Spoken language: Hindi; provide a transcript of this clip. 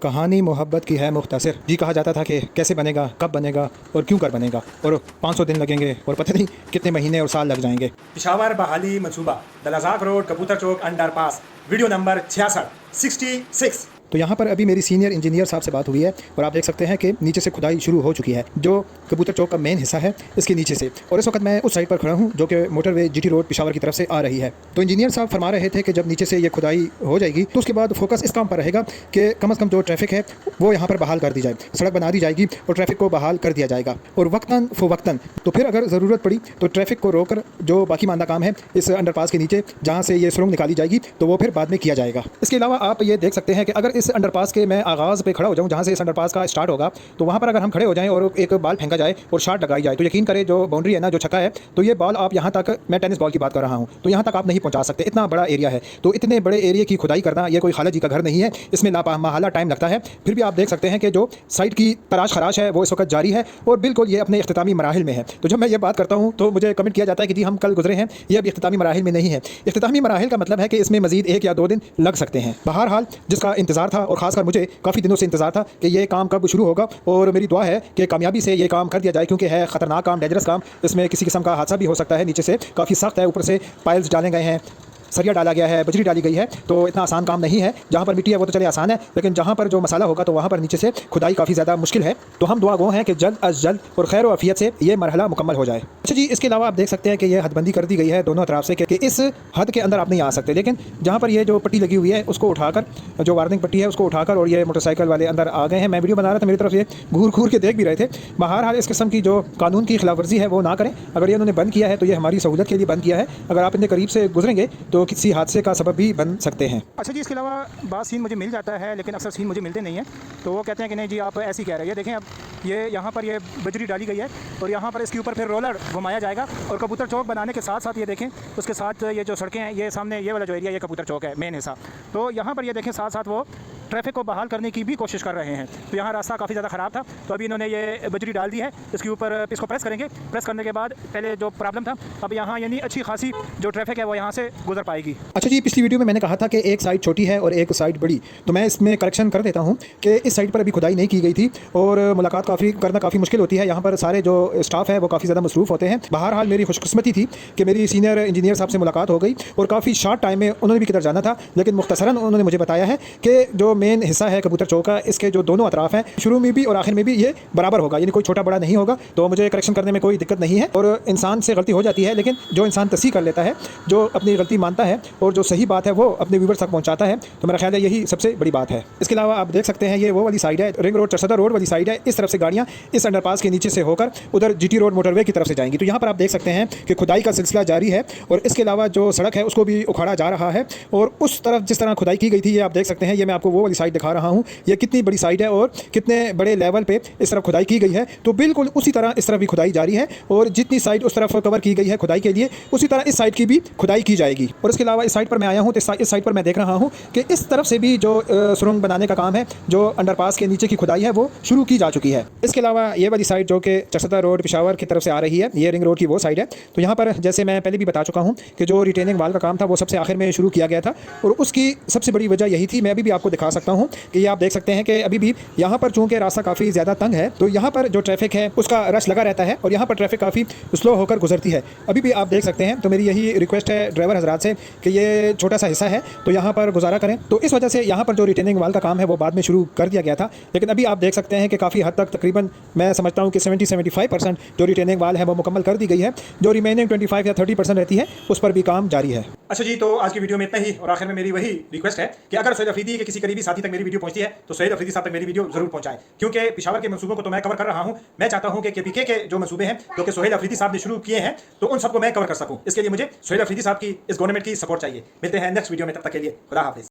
कहानी मोहब्बत की है मुख्तसर जी। कहा जाता था कि कैसे बनेगा, कब बनेगा और क्यों कर बनेगा, और 500 दिन लगेंगे और पता नहीं कितने महीने और साल लग जाएंगे। पिशावर बहाली मंसूबा, दलाजाक रोड, कबूतर चौक, अंडरपास, वीडियो नंबर 66। तो यहाँ पर अभी मेरी सीनियर इंजीनियर साहब से बात हुई है और आप देख सकते हैं कि नीचे से खुदाई शुरू हो चुकी है, जो कबूतर चौक का मेन हिस्सा है इसके नीचे से। और इस वक्त मैं उस साइड पर खड़ा हूँ जो कि मोटरवे जीटी रोड पिशावर की तरफ से आ रही है। तो इंजीनियर साहब फरमा रहे थे कि जब नीचे से ये खुदाई हो जाएगी तो उसके बाद फोकस इस काम पर रहेगा कि कम से कम जो ट्रैफिक है वो यहाँ पर बहाल कर दी जाए, सड़क बना दी जाएगी और ट्रैफिक को बहाल कर दिया जाएगा। और वक्तन फ़वक्तन तो फिर अगर ज़रूरत पड़ी तो ट्रैफिक को रोककर जो बाकी मानदा काम है इस अंडरपास के नीचे जहाँ से ये सुरंग निकाली जाएगी तो वो फिर बाद में किया जाएगा। इसके अलावा आप ये देख सकते हैं कि अगर इस अंडरपास के आगाज़ पे खड़ा हो जाऊं जहां से इस अंडरपास का स्टार्ट होगा, तो वहां पर अगर हम खड़े हो जाएं और एक बॉल फेंका जाए और शॉट लगाई जाए तो यकीन करें जो बाउंड्री है ना, जो छक्का है, तो ये बॉल आप यहां तक, मैं टेनिस बॉल की बात कर रहा हूं, तो यहां तक आप नहीं पहुंचा सकते। इतना बड़ा एरिया है। तो इतने बड़े एरिया की खुदाई करना ये कोई खाला जी का घर नहीं है, इसमें लापरवाही टाइम लगता है। फिर भी आप देख सकते हैं कि जो साइट की तराश खराश है वो इस वक्त जारी है और बिल्कुल ये अपने इख्तितामी मराहिल में है। तो जब मैं ये बात करता हूँ तो मुझे कमेंट किया जाता है कि जी हम कल गुजरे हैं, ये अभी इख्तितामी मराहिल में नहीं है। इख्तितामी मराहिल का मतलब है कि इसमें मजीद 1 या 2 दिन लग सकते हैं। बहरहाल जिसका इंतजार था, और खासकर मुझे काफ़ी दिनों से इंतजार था कि ये काम कब शुरू होगा, और मेरी दुआ है कि कामयाबी से ये काम कर दिया जाए, क्योंकि है ख़तरनाक काम, डेंजरस काम। इसमें किसी किस्म का हादसा भी हो सकता है। नीचे से काफ़ी सख्त है, ऊपर से पाइल्स डाले गए हैं, सरिया डाला गया है, बजरी डाली गई है, तो इतना आसान काम नहीं है। जहाँ पर मिट्टी है वो तो चले आसान है, लेकिन जहाँ पर जो मसाला होगा तो वहाँ पर नीचे से खुदाई काफ़ी ज़्यादा मुश्किल है। तो हम दुआ गो हैं कि जल्द अज जल्द और खैर व आफियत से ये मरहला मुकम्मल हो जाए। अच्छा जी, इसके अलावा आप देख सकते हैं कि ये हदबंदी कर दी गई है दोनों तरफ से कि इस हद के अंदर आप नहीं आ सकते, लेकिन जहाँ पर ये जो पट्टी लगी हुई है उसको उठाकर, जो वार्निंग पट्टी है उसको उठाकर, और ये मोटरसाइकिल वाले अंदर आ गए हैं। मैं वीडियो बना रहा था, मेरी तरफ ये घूर घूर के देख भी रहे थे। बहरहाल इस किस्म की जो कानून की खिलाफ वर्जी है वो ना करें। अगर ये उन्होंने बंद किया है तो ये हमारी सहूलत के लिए बंद किया है। अगर आप इतने करीब से गुजरेंगे तो किसी हादसे का सबब भी बन सकते हैं। अच्छा जी, इसके अलावा बात सीन मुझे मिल जाता है, लेकिन अक्सर सीन मुझे मिलते नहीं हैं। तो वो कहते हैं कि नहीं जी आप ऐसे ही कह रहे हैं। ये देखें, अब ये यहाँ पर ये बजरी डाली गई है और यहाँ पर इसके ऊपर फिर रोलर घुमाया जाएगा। और कबूतर चौक बनाने के साथ साथ ये देखें, उसके साथ ये जो सड़कें हैं, ये सामने ये वाला जो एरिया, ये कबूतर चौक है मेन हिस्सा। तो यहाँ पर ये देखें साथ साथ वो ट्रैफिक को बहाल करने की भी कोशिश कर रहे हैं। तो यहाँ रास्ता काफ़ी ज़्यादा ख़राब था, तो अभी इन्होंने ये बजरी डाल दी है। इसके ऊपर इसको प्रेस करेंगे। प्रेस करने के बाद पहले जो प्रॉब्लम था, अब यहाँ यानी अच्छी खासी जो ट्रैफिक है वो यहाँ से गुजर पाएगी। अच्छा जी, पिछली वीडियो में मैंने कहा था कि एक साइड छोटी है और एक साइड बड़ी, तो मैं इसमें करेक्शन कर देता हूँ कि इस साइड पर अभी खुदाई नहीं की गई थी और मुलाकात करना काफ़ी मुश्किल होती है। यहाँ पर सारे जो स्टाफ है वो काफ़ी ज़्यादा मसरूफ़ होते हैं। बहरहाल मेरी खुशकिस्मती थी कि मेरी सीनियर इंजीनियर साहब से मुलाकात हो गई और काफ़ी शॉर्ट टाइम में उन्होंने भी किधर जाना था, लेकिन मुख्तसरन उन्होंने मुझे बताया है कि जो मेन हिस्सा है कबूतर चौक का, इसके जो दोनों अतराफ हैं, शुरू में भी और आखिर में भी ये बराबर होगा, यानी कोई छोटा बड़ा नहीं होगा। तो मुझे करेक्शन करने में कोई दिक्कत नहीं है। और इंसान से गलती हो जाती है, लेकिन जो इंसान तस्सीह कर लेता है, जो अपनी गलती मानता है और जो सही बात है वो अपने व्यूअर्स तक पहुंचाता है, तो मेरा ख्याल है यही सबसे बड़ी बात है। इसके अलावा आप देख सकते हैं ये वो वाली साइड है, रिंग रोड चरसदा रोड वाली साइड है। इस तरफ से गाड़ियाँ इस अंडरपास के नीचे से होकर उधर जीटी रोड मोटरवे की तरफ से जाएंगी। तो यहाँ पर आप देख सकते हैं कि खुदाई का सिलसिला जारी है और इसके अलावा जो सड़क है उसको भी उखाड़ा जा रहा है। और उस तरफ जिस तरह खुदाई की गई थी, ये आप देख सकते हैं, ये मैं आपको वो वाली साइड दिखा रहा हूँ, ये कितनी बड़ी साइड है और कितने बड़े लेवल पे इस तरफ खुदाई की गई है। तो बिल्कुल उसी तरह इस तरफ भी खुदाई जारी है और जितनी साइड उस तरफ कवर की गई है खुदाई के लिए, उसी तरह इस साइड की भी खुदाई की जाएगी। और इसके अलावा इस साइड पर मैं आया हूँ तो इस साइड पर मैं देख रहा हूँ कि इस तरफ से भी जो सुरंग बनाने का काम है, जो अंडरपास के नीचे की खुदाई है वो शुरू की जा चुकी है। इसके अलावा ये वाली साइड जो कि चरसदा रोड पिशावर की तरफ से आ रही है, ये रिंग रोड की वो साइड है। तो यहाँ पर जैसे मैं पहले भी बता चुका हूँ कि जो रिटेनिंग वाल का काम था वो सबसे आखिर में शुरू किया गया था और उसकी सबसे बड़ी वजह यही थी। मैं अभी भी आपको दिखा सकता हूँ कि ये आप देख सकते हैं कि अभी भी यहाँ पर चूँकि रास्ता काफ़ी ज़्यादा तंग है, तो यहाँ पर जो ट्रैफिक है उसका रश लगा रहता है और यहाँ पर ट्रैफिक काफ़ी स्लो होकर गुजरती है। अभी भी आप देख सकते हैं। तो मेरी यही रिक्वेस्ट है ड्राइवर हजरात से कि ये छोटा सा हिस्सा है तो यहाँ पर गुजारा करें। तो इस वजह से यहाँ पर जो रिटेनिंग वाल का काम है वो बाद में शुरू कर दिया गया था, लेकिन अभी आप देख सकते हैं कि काफ़ी हद तक, तकरीबन मैं समझता हूँ कि 70-75% जो रिटेनिंग वाल है वो मुकम्मल कर दी गई है। जो रिमेनिंग 25 या 30% रहती है उस पर भी काम जारी है। अच्छा जी, तो आज की वीडियो में इतना ही। और आखिर में मेरी वही रिक्वेस्ट है कि अगर सोहेल अफरीदी के किसी करीबी साथी तक मेरी वीडियो पहुंचती है तो सोहेल अफरीदी साहब तक मेरी वीडियो जरूर पहुंचाएं, क्योंकि पिशावर के मंसूबों को तो मैं कवर कर रहा हूं। मैं चाहता हूं कि केपीके के जो मंसूबे हैं जो कि सोहेल अफरीदी साहब ने शुरू किए हैं, तो उन सबको मैं कवर कर सकूं। इसके लिए मुझे सोहेल अफरीदी साहब की, इस गवर्नमेंट की सपोर्ट चाहिए। मिलते हैं नेक्स्ट वीडियो में, तब तक के लिए खुदा हाफिज।